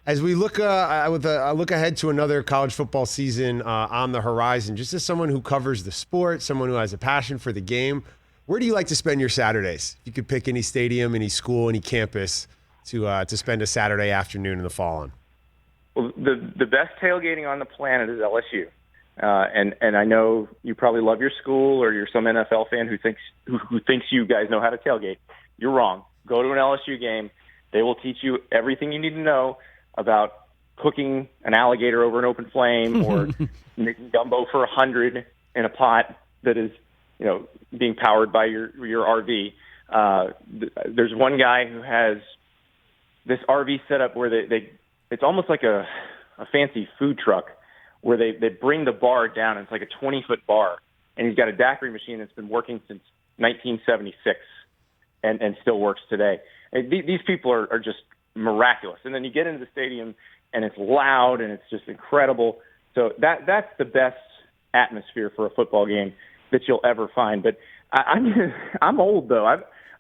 As we look look ahead to another college football season on the horizon, just as someone who covers the sport, someone who has a passion for the game, where do you like to spend your Saturdays? If you could pick any stadium, any school, any campus to spend a Saturday afternoon in the fall on. Well, the best tailgating on the planet is LSU, and I know you probably love your school, or you're some NFL fan who thinks you guys know how to tailgate. You're wrong. Go to an LSU game. They will teach you everything you need to know about cooking an alligator over an open flame, or making gumbo for 100 in a pot that is, being powered by your RV. There's one guy who has this RV set up where it's almost like a fancy food truck, where they bring the bar down. It's like a 20-foot bar, and he's got a daiquiri machine that's been working since 1976 and still works today. And these people are just miraculous. And then you get into the stadium, and it's loud, and it's just incredible. So that's the best atmosphere for a football game that you'll ever find. But I'm old, though.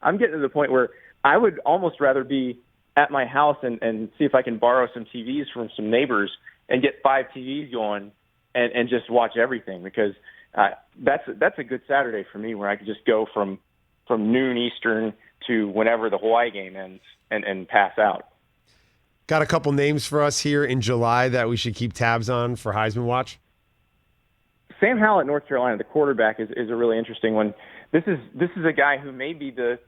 I'm getting to the point where I would almost rather be at my house and see if I can borrow some TVs from some neighbors and get 5 TVs going and just watch everything, because that's a good Saturday for me, where I could just go from noon Eastern to whenever the Hawaii game ends and pass out. Got a couple names for us here in July that we should keep tabs on for Heisman Watch? Sam Howell at North Carolina, the quarterback, is a really interesting one. This is a guy who may be the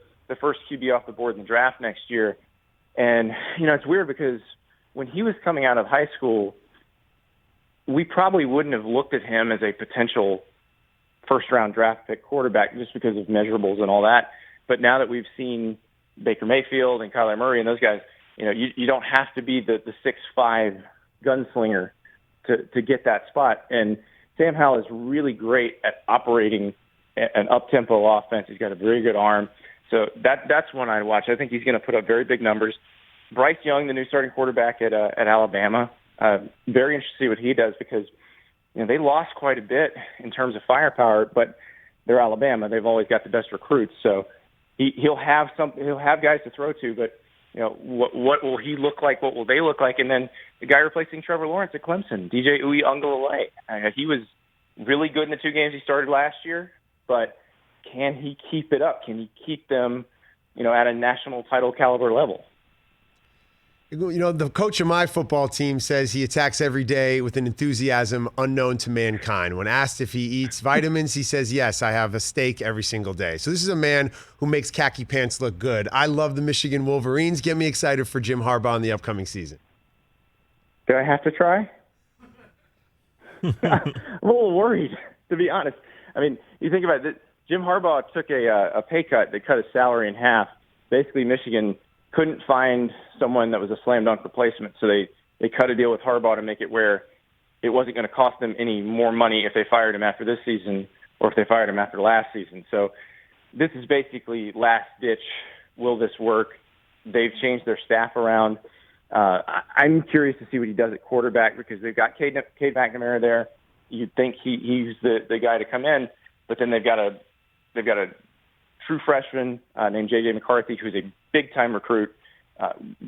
first QB off the board in the draft next year. And, it's weird because when he was coming out of high school, we probably wouldn't have looked at him as a potential first-round draft pick quarterback just because of measurables and all that. But now that we've seen Baker Mayfield and Kyler Murray and those guys, you don't have to be the 6'5" gunslinger to get that spot. And Sam Howell is really great at operating an up-tempo offense. He's got a very good arm. So that's one I'd watch. I think he's going to put up very big numbers. Bryce Young, the new starting quarterback at Alabama, very interested to see what he does, because they lost quite a bit in terms of firepower, but they're Alabama. They've always got the best recruits. So he'll have guys to throw to, but what will he look like? What will they look like? And then the guy replacing Trevor Lawrence at Clemson, DJ Uiagalelei. He was really good in the 2 games he started last year, but can he keep it up? Can he keep them, at a national title caliber level? The coach of my football team says he attacks every day with an enthusiasm unknown to mankind. When asked if he eats vitamins, he says, yes, I have a steak every single day. So this is a man who makes khaki pants look good. I love the Michigan Wolverines. Get me excited for Jim Harbaugh in the upcoming season. Do I have to try? I'm a little worried, to be honest. I mean, you think about it. Jim Harbaugh took a pay cut that cut his salary in half. Basically, Michigan couldn't find someone that was a slam dunk replacement, so they cut a deal with Harbaugh to make it where it wasn't going to cost them any more money if they fired him after this season or if they fired him after last season. So this is basically last ditch. Will this work? They've changed their staff around. I'm curious to see what he does at quarterback, because they've got Cade McNamara there. You'd think he's the guy to come in, but then they've got a true freshman named J.J. McCarthy, who's a big-time recruit.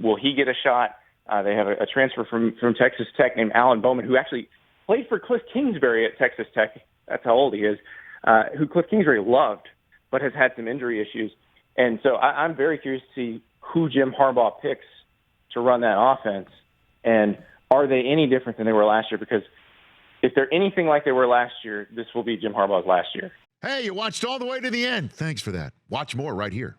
Will he get a shot? They have a transfer from Texas Tech named Alan Bowman, who actually played for Cliff Kingsbury at Texas Tech. That's how old he is, who Cliff Kingsbury loved, but has had some injury issues. And so I'm very curious to see who Jim Harbaugh picks to run that offense. And are they any different than they were last year? Because if they're anything like they were last year, this will be Jim Harbaugh's last year. Hey, you watched all the way to the end. Thanks for that. Watch more right here.